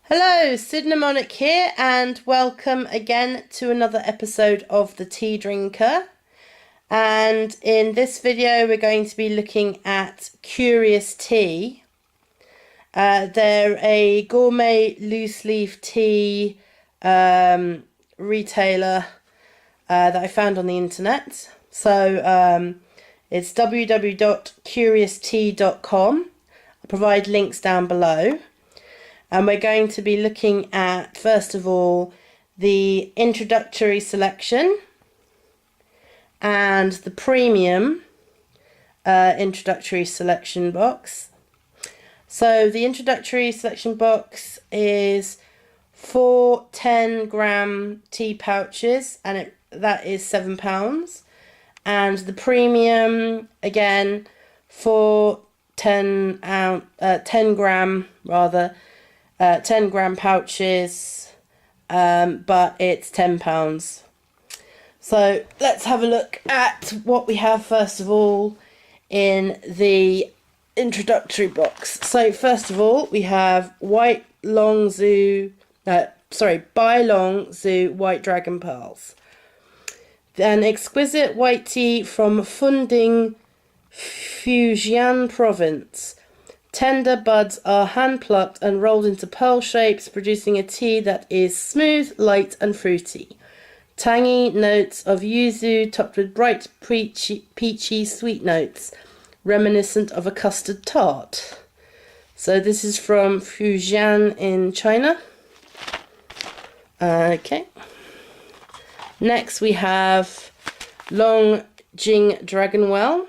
Hello, Cinnamonic here, and welcome again to another episode of The Tea Drinker. And in this video, we're going to be looking at Curious Tea. They're a gourmet loose leaf tea retailer that I found on the internet. So it's www.curioustea.com. I'll provide links down below. And we're going to be looking at, first of all, the introductory selection and the premium introductory selection box. So the introductory selection box is 4 10-gram tea pouches, and that is £7. And the premium, again, for 10-gram 10-gram pouches, but it's £10. So let's have a look at what we have first of all in the introductory box. So first of all, we have Bai Long Zhu White Dragon Pearls. An exquisite white tea from Funding, Fujian Province. Tender buds are hand-plucked and rolled into pearl shapes, producing a tea that is smooth, light and fruity. Tangy notes of yuzu topped with bright, peachy sweet notes, reminiscent of a custard tart. So this is from Fujian in China. Okay. Next we have Long Jing Dragonwell.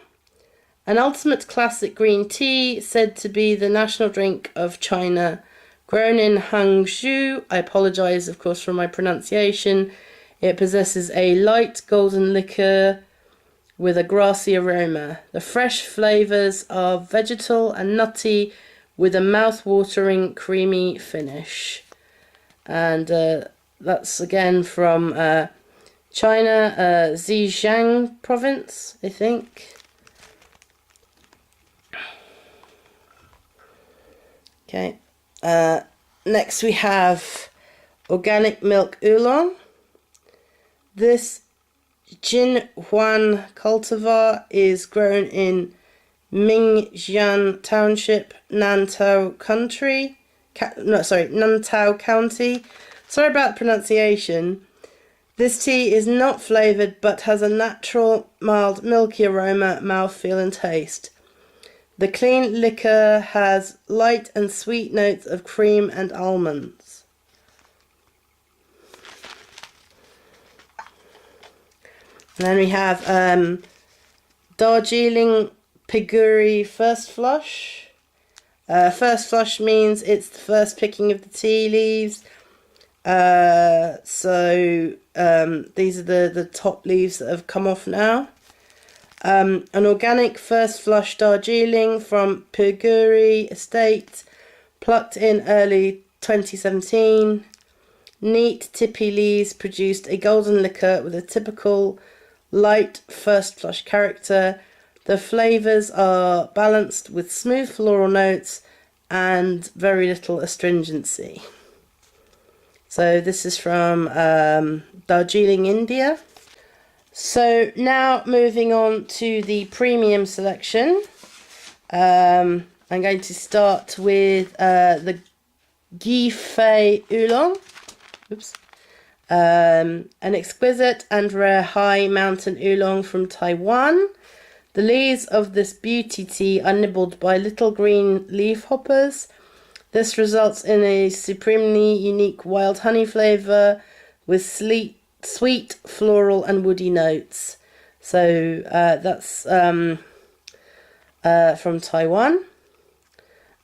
An ultimate classic green tea, said to be the national drink of China. Grown in Hangzhou, I apologise of course for my pronunciation, it possesses a light golden liquor with a grassy aroma. The fresh flavours are vegetal and nutty with a mouth-watering creamy finish. And that's again from China, Zhejiang province, I think. Okay, next we have Organic Milk Oolong. This Jinhuan cultivar is grown in Mingjian Township, Nantao County. Sorry about the pronunciation. This tea is not flavoured but has a natural, mild, milky aroma, mouthfeel and taste. The clean liquor has light and sweet notes of cream and almonds. And then we have Darjeeling Phuguri First Flush. First flush means it's the first picking of the tea leaves. These are the top leaves that have come off now. An organic first flush Darjeeling from Phuguri estate, plucked in early 2017. Neat tippy leaves produced a golden liquor with a typical light first flush character. The flavours are balanced with smooth floral notes and very little astringency. So this is from Darjeeling, India. So now moving on to the premium selection, I'm going to start with the Gui Fei Oolong. An exquisite and rare high mountain oolong from Taiwan. The leaves of this beauty tea are nibbled by little green leaf hoppers. This results in a supremely unique wild honey flavour with sweet, floral and woody notes. So that's from Taiwan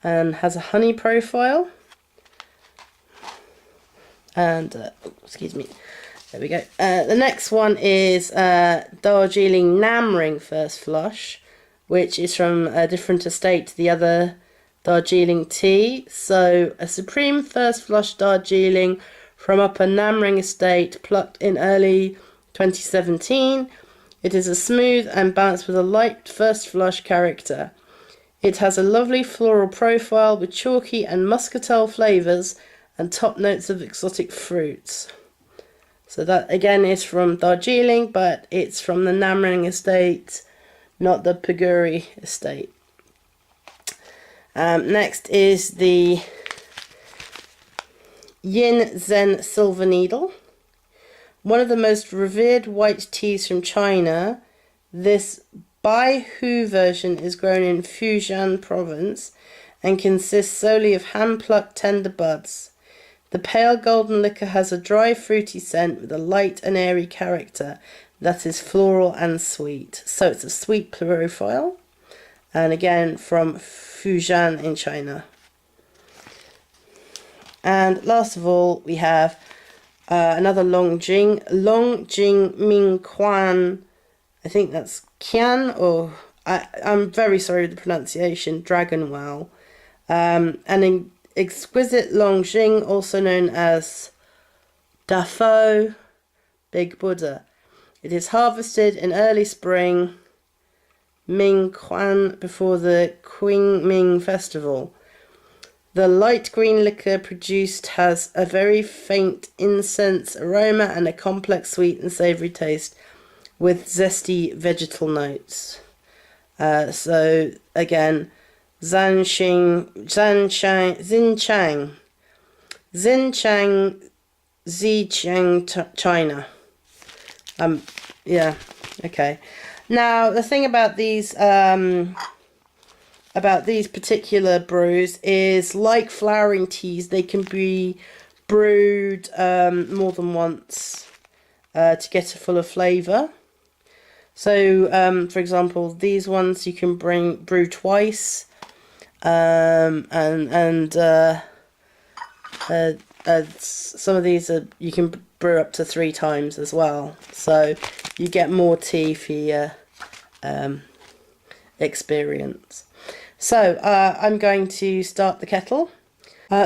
and has a honey profile. And, excuse me, there we go. The next one is Darjeeling Namring First Flush, which is from a different estate to the other Darjeeling tea. So a supreme first flush Darjeeling from Upper Namring estate, plucked in early 2017. It is a smooth and balanced with a light first flush character. It has a lovely floral profile with chalky and muscatel flavours and top notes of exotic fruits. So that again is from Darjeeling, but it's from the Namring estate, not the Phuguri estate. Next is the Yin Zhen Silver Needle. One of the most revered white teas from China. This Baihu version is grown in Fujian province and consists solely of hand-plucked tender buds. The pale golden liquor has a dry fruity scent with a light and airy character that is floral and sweet. So it's a sweet profile, and again from Fujian in China. And last of all we have another Long Jing Ming Quan, I think that's Qian, or I'm very sorry with the pronunciation, Dragon Well. An exquisite Long Jing, also known as Dafo, Big Buddha. It is harvested in early spring, Ming Quan, before the Qingming festival. The light green liquor produced has a very faint incense aroma and a complex sweet and savoury taste with zesty vegetal notes. So again, Xinchang, Zichang, China. Yeah, okay. Now the thing about these particular brews is, like flowering teas, they can be brewed more than once to get a fuller flavour. So, for example, these ones you can brew twice, and some of these you can brew up to 3 times as well. So you get more tea for your experience. So I'm going to start the kettle.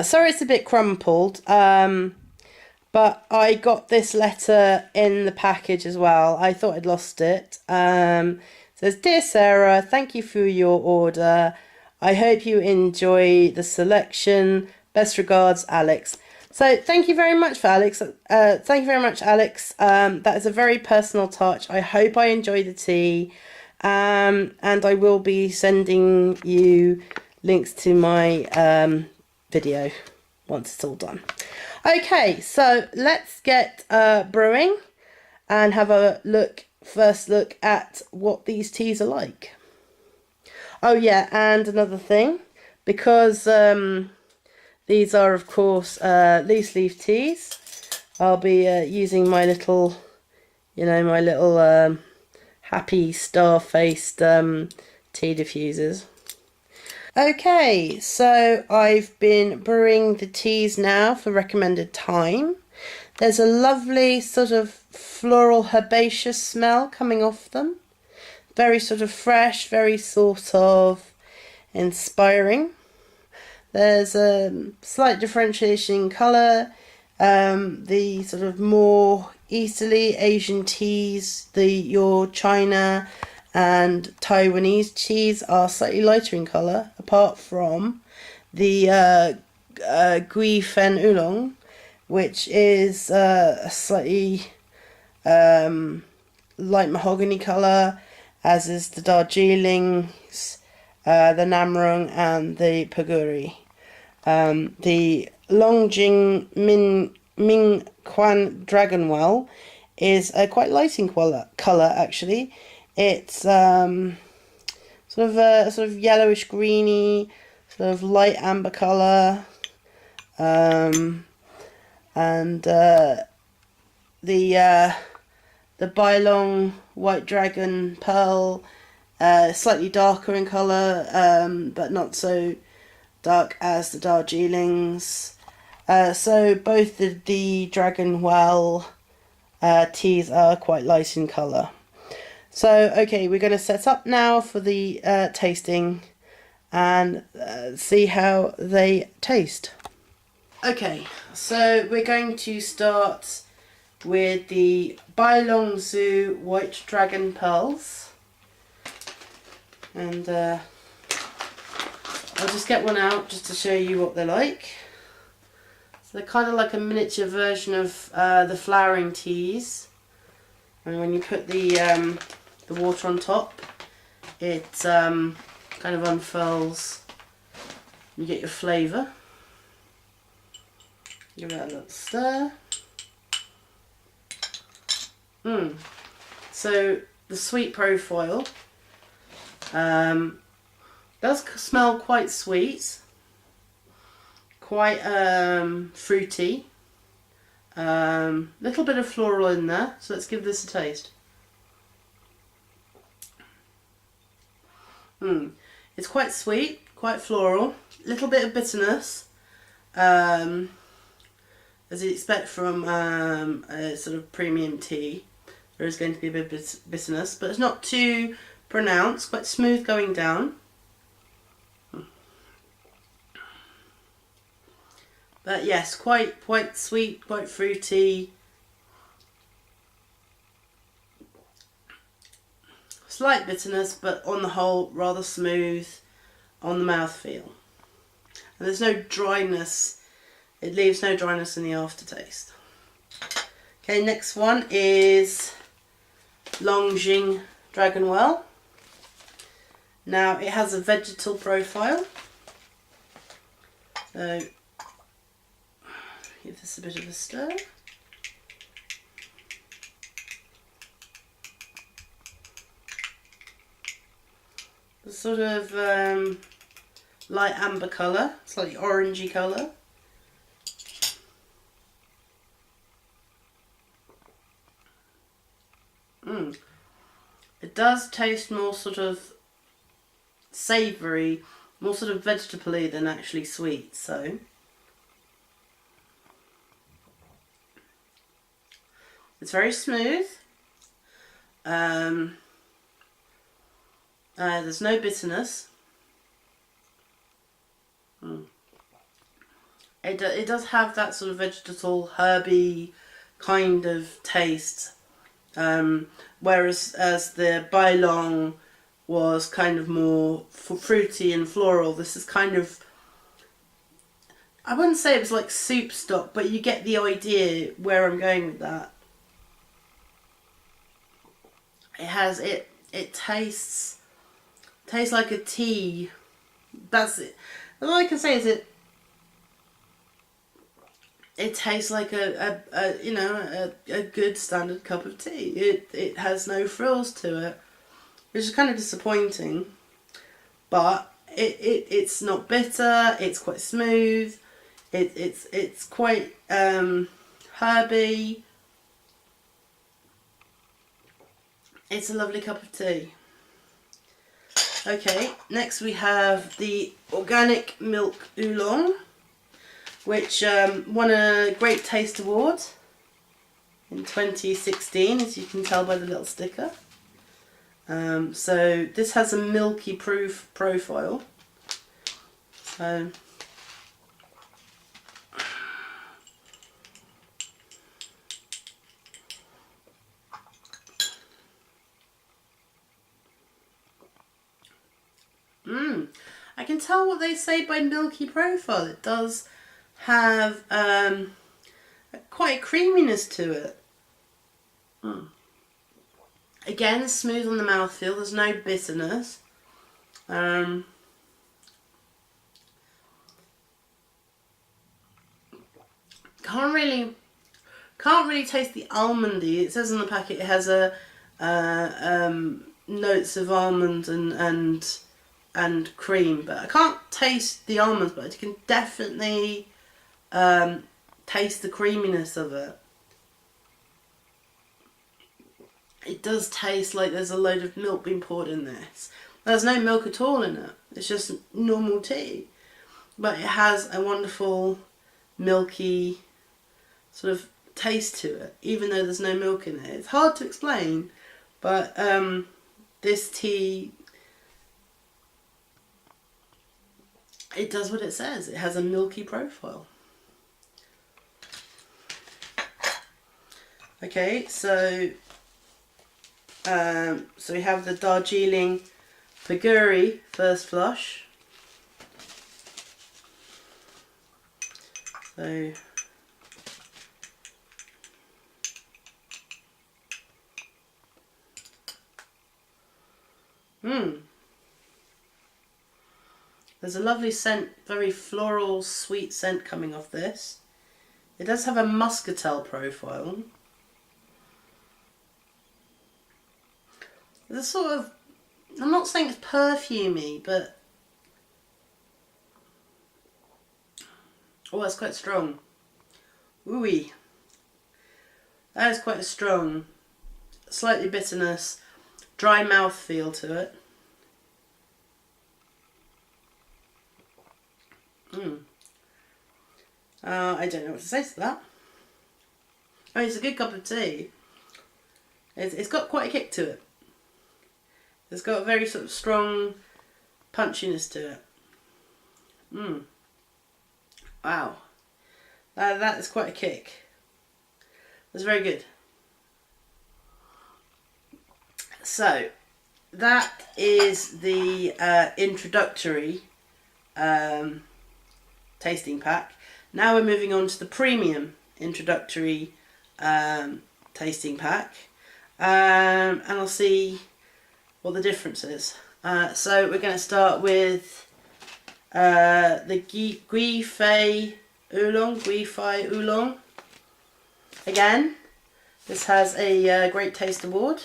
Sorry it's a bit crumpled, but I got this letter in the package as well. I thought I'd lost it. It says, "Dear Sarah, thank you for your order. I hope you enjoy the selection. Best regards, Alex." So thank you very much, Alex. Thank you very much, Alex. That is a very personal touch. I hope I enjoy the tea. And I will be sending you links to my video once it's all done. Okay, so let's get brewing and have a first look at what these teas are like. Oh yeah, and another thing, because these are of course loose leaf teas, I'll be using my little, happy star-faced tea diffusers. Okay, so I've been brewing the teas now for recommended time. There's a lovely sort of floral herbaceous smell coming off them. Very sort of fresh, very sort of inspiring. There's a slight differentiation in colour. The sort of more easterly Asian teas, your China and Taiwanese teas are slightly lighter in colour, apart from the Gui Fei Oolong, which is a slightly light mahogany colour, as is the Darjeelings, the Namring and the Phuguri. The Long Jing Ming Quan Dragonwell is quite light in colour actually. It's sort of yellowish greeny, sort of light amber colour, and the Bailong White Dragon Pearl, slightly darker in colour, but not so dark as the Darjeelings. So both the Dragonwell teas are quite light in colour. So okay, we're going to set up now for the tasting and see how they taste. Okay, so we're going to start with the Bailong Zhu White Dragon Pearls, and I'll just get one out just to show you what they're like. So they're kind of like a miniature version of the flowering teas. And when you put the water on top, it kind of unfurls. You get your flavour. Give that a little stir. So the sweet profile does smell quite sweet, quite fruity, little bit of floral in there, so let's give this a taste. It's quite sweet, quite floral, little bit of bitterness, as you'd expect from a sort of premium tea. There is going to be a bit of bitterness, but it's not too pronounced, quite smooth going down. But yes, quite sweet, quite fruity. Slight bitterness, but on the whole, rather smooth on the mouthfeel. And there's no dryness. It leaves no dryness in the aftertaste. Okay, next one is Jing Dragonwell. Now it has a vegetal profile. So give this a bit of a stir. The sort of light amber colour, slightly orangey colour. It does taste more sort of savoury, more sort of vegetable-y than actually sweet, so it's very smooth. There's no bitterness. It does have that sort of vegetal, herby kind of taste. Whereas as the Bailong was kind of more fruity and floral, this is kind of, I wouldn't say it was like soup stock, but you get the idea where I'm going with that. It tastes like a tea. That's it. All I can say is it tastes like a good standard cup of tea. It has no frills to it, which is kind of disappointing. But it's not bitter. It's quite smooth. It's quite herby. It's a lovely cup of tea. Okay, next we have the Organic Milk Oolong, which won a Great Taste Award in 2016, as you can tell by the little sticker. So this has a milky profile. So I can tell what they say by milky profile. It does have quite a creaminess to it. Again, smooth on the mouthfeel. There's no bitterness. Can't really taste the almondy. It says on the packet it has a notes of almond and cream, but I can't taste the almonds, but I can definitely taste the creaminess of it. It does taste like there's a load of milk being poured in this. There's no milk at all in it. It's just normal tea. But it has a wonderful milky sort of taste to it, even though there's no milk in it. It's hard to explain, but this tea, it does what it says. It has a milky profile. Okay, so we have the Darjeeling Phuguri first flush. So There's a lovely scent, very floral, sweet scent coming off this. It does have a muscatel profile. There's a sort of, I'm not saying it's perfumey, but oh, that's quite strong. Ooey. That is quite a strong, slightly bitterness, dry mouth feel to it. I don't know what to say to that. I mean, it's a good cup of tea. It's got quite a kick to it. It's got a very sort of strong punchiness to it. Wow. That is quite a kick. That's very good. So, that is the introductory tasting pack. Now we're moving on to the premium introductory tasting pack. And I'll see what the difference is. So we're going to start with the Gui Fei Oolong. Again, this has a Great Taste Award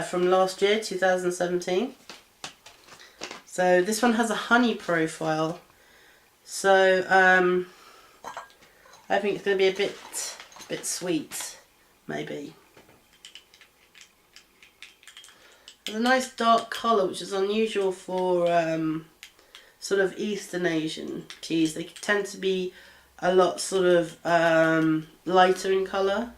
from last year, 2017. So this one has a honey profile. So I think it's going to be a bit sweet, maybe. There's a nice dark colour, which is unusual for sort of Eastern Asian teas. They tend to be a lot sort of lighter in colour.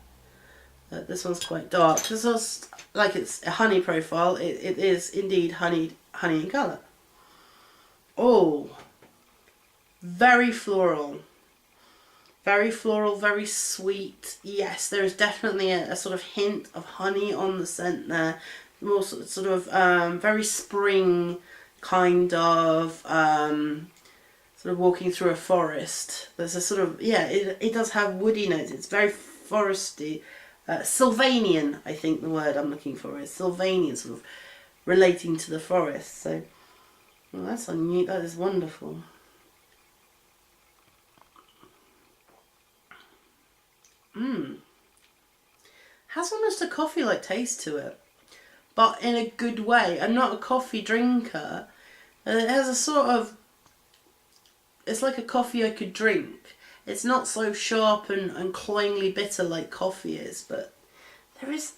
This one's quite dark. This is like it's a honey profile. It is indeed honey in colour. Oh, very floral. Very floral, very sweet. Yes, there is definitely a sort of hint of honey on the scent there. More sort of very spring kind of sort of walking through a forest. There's a sort of, yeah, it does have woody notes. It's very foresty. Sylvanian, I think the word I'm looking for is Sylvanian, sort of relating to the forest. So well, that's unusual. That is wonderful. Has almost a coffee-like taste to it, but in a good way. I'm not a coffee drinker. It has a sort of, it's like a coffee I could drink. It's not so sharp and cloyingly bitter like coffee is, but there is,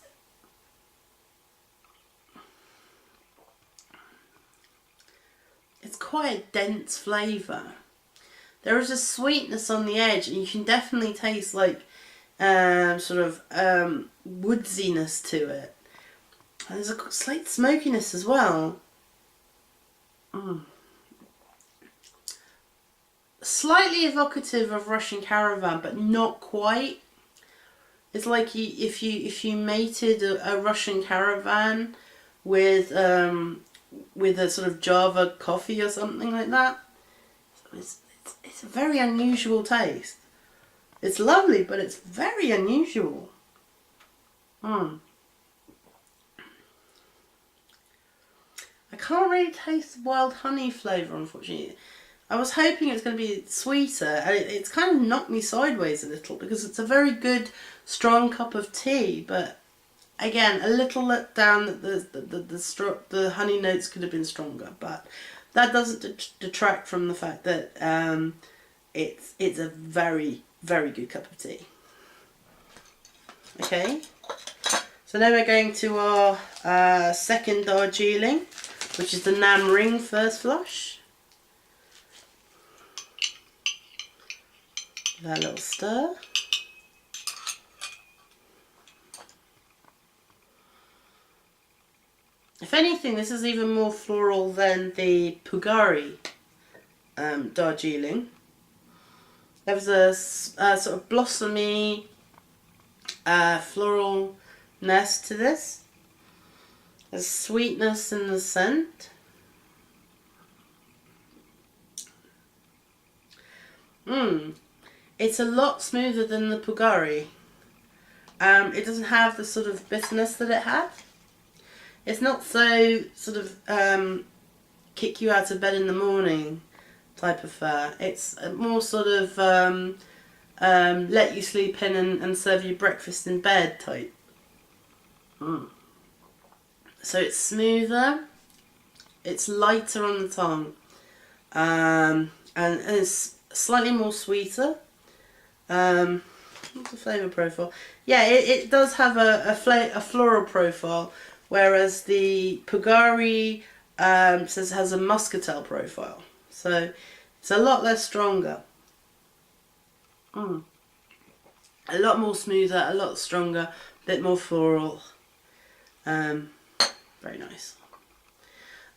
it's quite a dense flavour. There is a sweetness on the edge, and you can definitely taste like sort of woodsiness to it. And there's a slight smokiness as well. Slightly evocative of Russian Caravan, but not quite. It's like if you mated a Russian Caravan with a sort of Java coffee or something like that. So it's a very unusual taste. It's lovely, but it's very unusual. I can't really taste the wild honey flavour, unfortunately. I was hoping it was going to be sweeter, and it's kind of knocked me sideways a little, because it's a very good, strong cup of tea, but again, a little let down that the honey notes could have been stronger, but that doesn't detract from the fact that it's a very, very good cup of tea. Okay, so now we're going to our second Darjeeling, which is the Namring First Flush. Give that a little stir. If anything, this is even more floral than the Phuguri Darjeeling. There's a sort of blossomy floral nest to this. There's sweetness in the scent. It's a lot smoother than the Phuguri. It doesn't have the sort of bitterness that it had. It's not so sort of kick you out of bed in the morning type of fur. It's more sort of let you sleep in and serve you breakfast in bed type. So it's smoother, it's lighter on the tongue, and it's slightly more sweeter. What's the flavour profile? Yeah, it does have a floral profile, whereas the Phuguri says has a muscatel profile. So it's a lot less stronger. A lot more smoother, a lot stronger, a bit more floral. Very nice.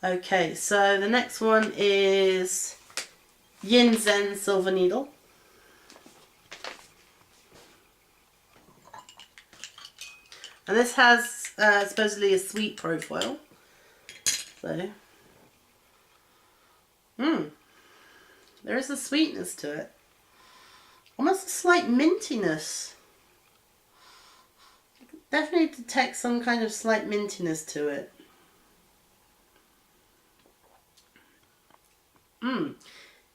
Okay, so the next one is Zhen Silver Needle. And this has supposedly a sweet profile. So, there is a sweetness to it. Almost a slight mintiness. I can definitely detect some kind of slight mintiness to it.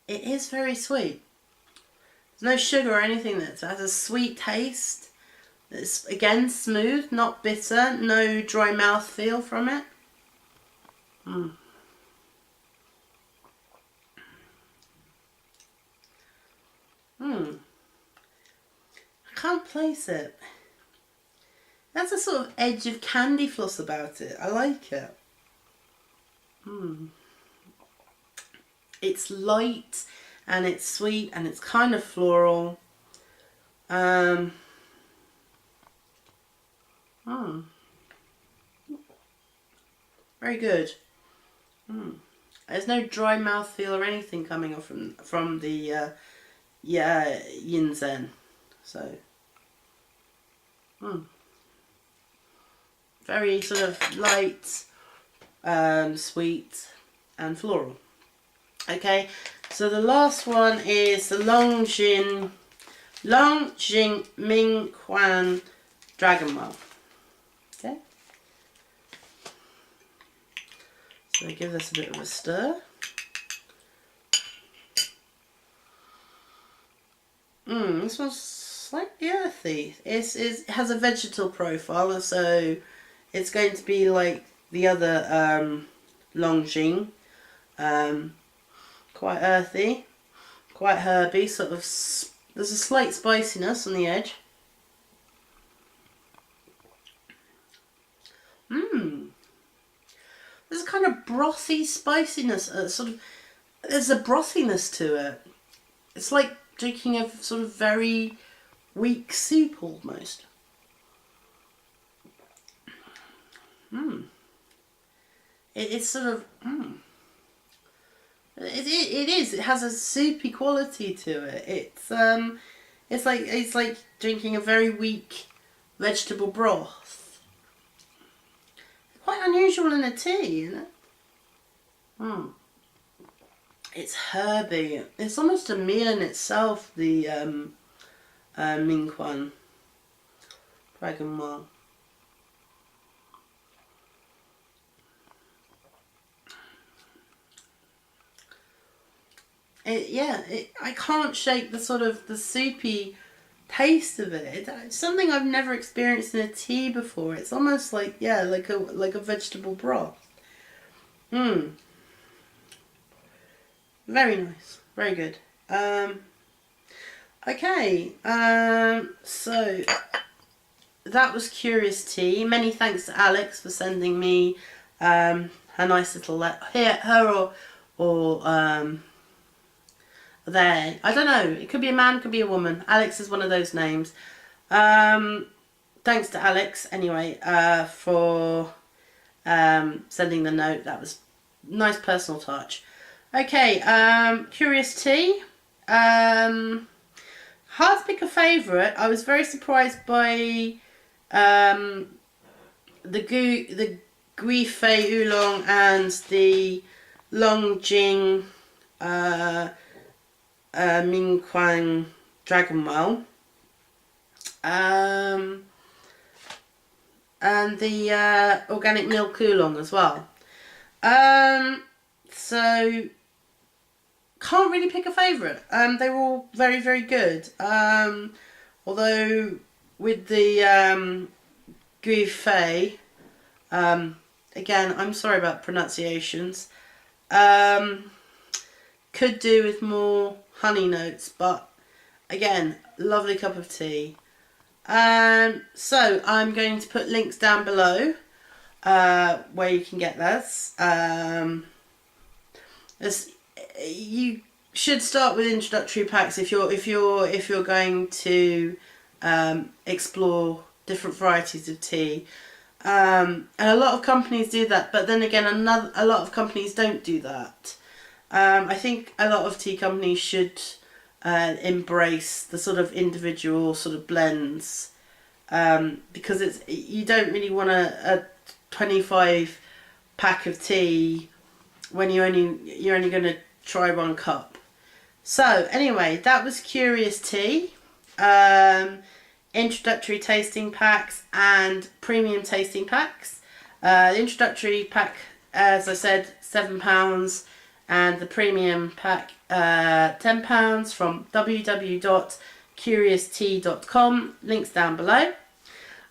It is very sweet. There's no sugar or anything that has a sweet taste. It's again smooth, not bitter, no dry mouth feel from it. I can't place it. That's a sort of edge of candy floss about it. I like it. It's light and it's sweet and it's kind of floral. Very good. There's no dry mouth feel or anything coming off from the Zhen. So very sort of light, sweet and floral. Okay, so the last one is the Long Jing Ming Quan Dragon Well. Okay. So give this a bit of a stir. This one's slightly earthy. It has a vegetal profile, so it's going to be like the other Longjing. Quite earthy, quite herby, sort of, there's a slight spiciness on the edge. There's a kind of brothy spiciness, there's a brothiness to it. It's like drinking a sort of very weak soup almost. It's sort of, It is. It has a soupy quality to it. It's like drinking a very weak vegetable broth. Quite unusual in a tea, isn't it? It's herby. It's almost a meal in itself. The Mingquan Dragon Well. I can't shake the sort of the soupy taste of it. It's something I've never experienced in a tea before. It's almost like like a vegetable broth. Very nice, very good. Okay, so that was Curious Tea. Many thanks to Alex for sending me her nice little her or they. I don't know. It could be a man, could be a woman. Alex is one of those names. Thanks to Alex anyway for sending the note. That was a nice personal touch. Okay, Curious Tea. Hard to pick a favourite. I was very surprised by the Gui Fei Oolong and the Long Jing Ming Quan Dragon Well. and the organic milk oolong as well. So can't really pick a favourite. They were all very, very good. Although with the Gui Fei, again, I'm sorry about pronunciations. Could do with more honey notes, but again, lovely cup of tea. So I'm going to put links down below where you can get this. You should start with introductory packs if you're going to explore different varieties of tea. And a lot of companies do that, but then again, a lot of companies don't do that. I think a lot of tea companies should embrace the sort of individual sort of blends, because you don't really want a 25 pack of tea when you're only going to try 1 cup. So anyway, that was Curious Tea, introductory tasting packs and premium tasting packs. The introductory pack, as I said, £7, and the premium pack £10 from www.curioustea.com. Links down below.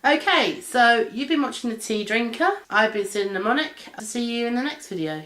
Okay, so you've been watching The Tea Drinker. I've been Cinnamonic. I'll see you in the next video.